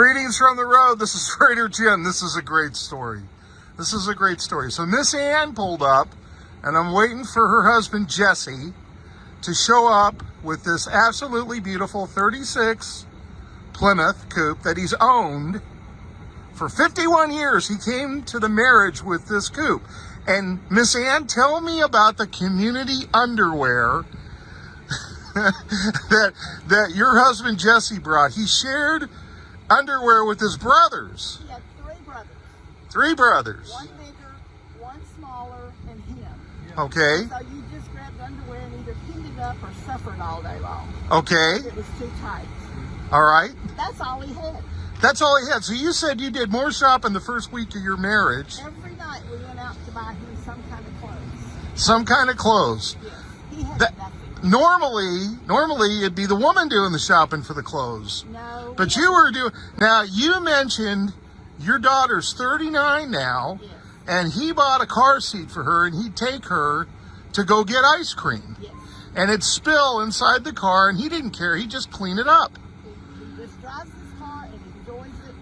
Greetings from the road. This is Freighter Jim. This is a great story. This is a great story. So Miss Ann pulled up, and I'm waiting for her husband, Jesse, to show up with this absolutely beautiful 36 Plymouth Coupe that he's owned for 51 years. He came to the marriage with this coupe. And Miss Ann, tell me about the community underwear that your husband Jesse brought. He shared underwear with his brothers. He had three brothers. Three brothers. One bigger, one smaller, and him. Okay. So you just grabbed underwear and either pinned it up or suffered all day long. Okay. It was too tight. All right. That's all he had. That's all he had. So you said you did more shopping the first week of your marriage. Every night we went out to buy him some kind of clothes. Some kind of clothes. Yes. He had That, nothing. normally it'd be the woman doing the shopping for the clothes. No. But you were doing. Now you mentioned your daughter's 39 now, Yes. and he bought a car seat for her, and he'd take her to go get ice cream, Yes. and it'd spill inside the car, and he didn't care. He'd just clean it up. He just drives his car and enjoys it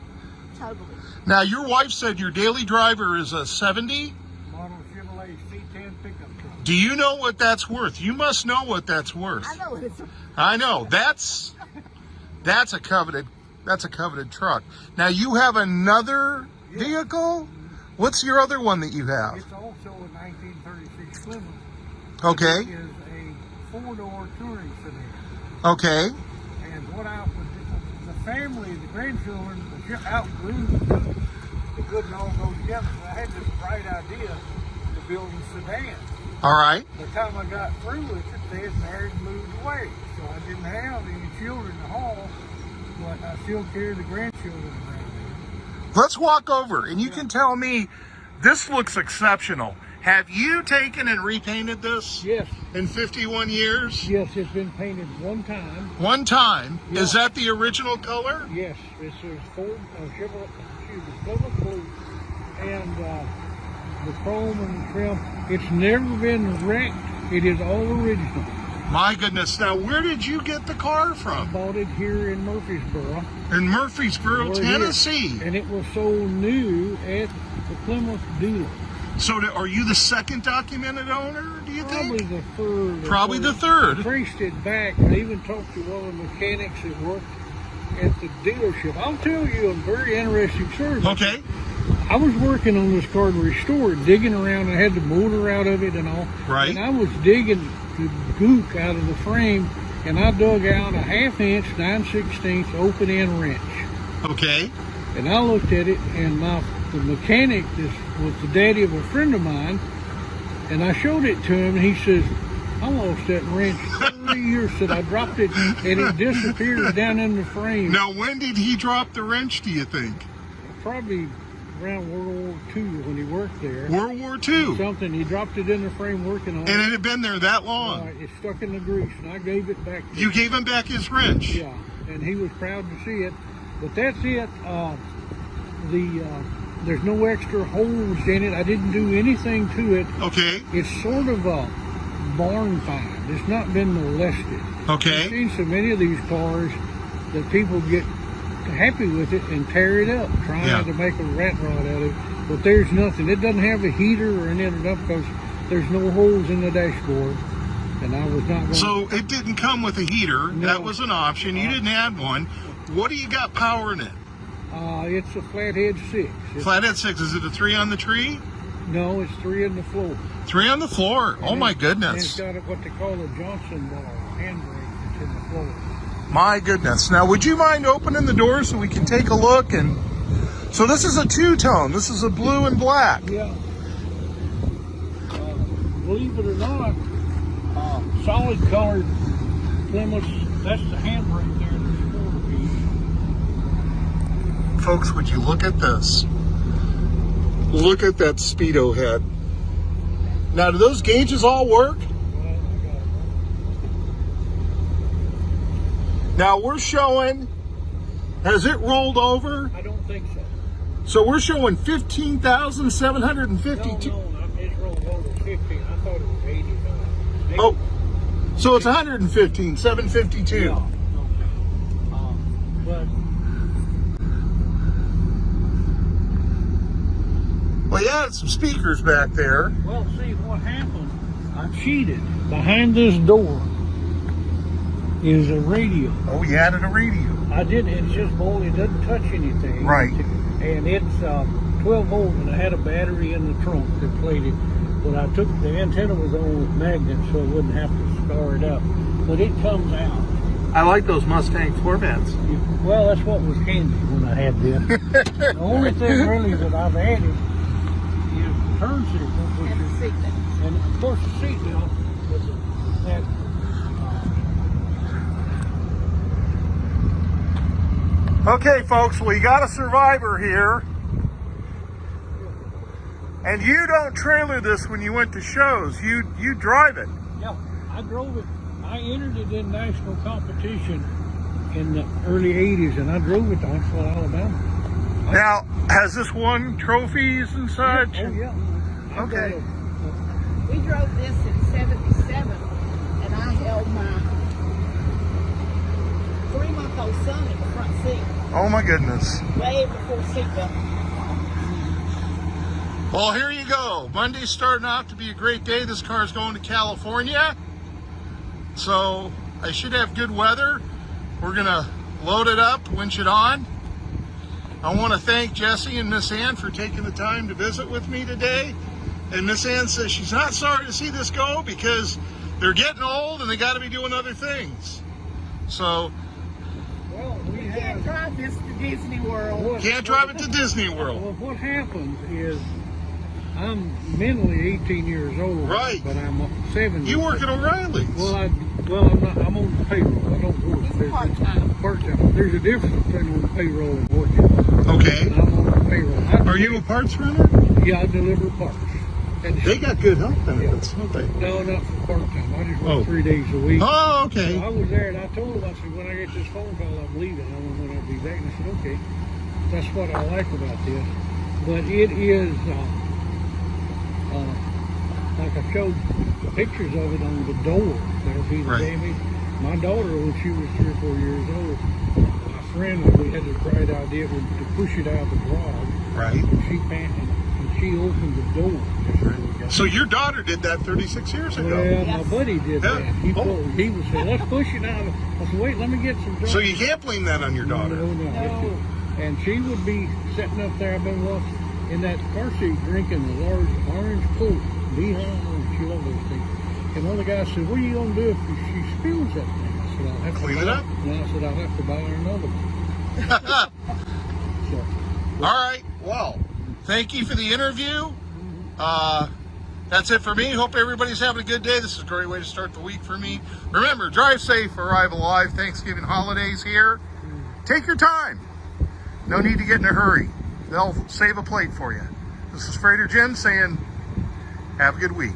totally. Now your wife said your daily driver is a 70. Model Chevrolet C10 pickup truck. Do you know what that's worth? You must know what that's worth. I know it's I know. That's a coveted truck. Now you have another vehicle? What's your other one that you have? It's also a 1936 Plymouth. Okay. It is a four-door touring sedan. Okay. And what the family, the grandchildren, outgrew the good and all go together. So I had this bright idea to build a sedan. All right. By the time I got through with it, they had married and moved away. So I didn't have any children to haul, but I still carry the grandchildren around. Let's walk over and you can tell me this looks exceptional. Have you taken and repainted this Yes, in 51 years? yes, it's been painted one time. One time. Yeah. Is that the original color? Yes, it's a Ford Chevrolet, Plymouth Coupe, and the chrome and the trim. It's never been wrecked. It is all original. My goodness. Now, where did you get the car I from? bought it here in Murfreesboro. In Murfreesboro, Where it is. Tennessee. And it was sold new at the Plymouth dealer. So are you the second documented owner, do you Probably think? the third. Probably the third. Traced it back. I even talked to one of the mechanics that worked at the dealership. I'll tell you a very interesting story. Okay. I was working on this car to restore it, digging around. I had the motor out of it and all. Right. And I was digging the gook out of the frame, and I dug out a 1/2 inch, 9/16 open end wrench. Okay. And I looked at it, and the mechanic was the daddy of a friend of mine, and I showed it to him, and he says, I lost that wrench 30 years that I dropped it, and it disappeared down in the frame. Now, when did he drop the wrench, do you think? Probably around World War II when he worked there. World War II. Something, he dropped it in the frame working on And it. it had been there that long. It stuck in the grease, and I gave it back to You him. gave him back his wrench. Yeah, and he was proud to see it. But that's it. There's no extra holes in it. I didn't do anything to it. Okay. It's sort of a barn find. It's not been molested. I've Okay. seen so many of these cars that people get happy with it and tear it up, trying Yeah. to make a rat rod out of it. But there's nothing. It doesn't have a heater or anything up because there's no holes in the dashboard. And I was not going So it didn't come with a heater. No. That was an option. You didn't have one. What do you got powering it? it's a flathead 6. Flathead 6. Is it a 3 on the tree? No, it's 3 in the floor. 3 on the floor. Oh my And it's goodness. got what they call a Johnson bar, handbrake that's in the floor. My goodness. Now, would you mind opening the door so we can take a look? And so this is a two-tone. This is a blue and black. Yeah. Believe it or not, solid colored Plymouth, that's the handbrake there. Folks, would you look at this? Look at that speedo head. Now, do those gauges all work? Now we're showing, has it rolled over? I don't think so. So we're showing 15,752. No, it's rolled over 50. I thought it was 85. Oh, so it's 115, 752. Yeah. But Well, you had some speakers back there. Well, see what happened. I cheated. Behind this door is a radio. Oh, you added a radio. I did. It's just bold. It doesn't touch anything. Right. And it's 12 volt, and I had a battery in the trunk that played it. But I took the antenna was on with magnets, so I wouldn't have to star it up. But it comes out. I like those Mustang Corvettes. Well, that's what was handy when I had this. The only thing really that I've added is the turn signal, which And the is, seatbelt. and of course the seatbelt with that. Okay, folks, we got a survivor here. And you don't trailer this when you went to shows. You drive it. Yeah, I drove it. I entered it in national competition in the early 80s, and I drove it to Huntsville, Alabama. Now, has this won trophies and such? Oh, yeah. I've Okay. got a- We drove this in 77, and I held my 3-month-old son in the front seat, Oh my goodness. way before seatbelt. Well, here you go. Monday's starting out to be a great day. This car is going to California. So I should have good weather. We're going to load it up, winch it on. I want to thank Jesse and Miss Ann for taking the time to visit with me today. And Miss Ann says she's not sorry to see this go because they're getting old and they got to be doing other things. So Well, we You can't have. drive this to Disney World. can't drive it to Disney World. Well, what happens is I'm mentally 18 years old, Right. but I'm 70. You work at O'Reilly's. Well, I'm not. I'm on the payroll. I don't work. He's part-time. Part-time. There's a difference between on the payroll and working. Okay. I'm on the payroll. Are you a parts runner? Yeah, I deliver parts. And They got good health benefits, don't they? no, not for part-time. I just work Oh. 3 days a week. Oh, So okay. I was there, and I told him, I said, when I get this phone call, I'm leaving. I don't know when I'll be back. And I said, okay. That's what I like about this. But it is, like I showed pictures of it on the door. There'll be the Right. damage. My daughter, when she was 3 or 4 years old, my friend, we had the bright idea to push it out of the garage. Right. And she panted, and she opened the door. So your daughter did that 36 years ago. Well, my Yes. buddy did Yeah. that. He Oh. pulled, he was saying, let's push it out. I said, wait, let me get some. So you can't blame that on your daughter. No. And she would be sitting up there. I've been watching in that car seat drinking the large orange Coke. Behind her, she loved those things. And one of the guys said, what are you going to do if she spills that thing? I said, I'll have to Clean buy it up. And I said, I'll have to buy her another one. So, All right. Well, thank you for the interview. That's it for me. Hope everybody's having a good day. This is a great way to start the week for me. Remember, drive safe, arrive alive. Thanksgiving holidays here. Take your time. No need to get in a hurry. They'll save a plate for you. This is Freighter Jim saying, have a good week.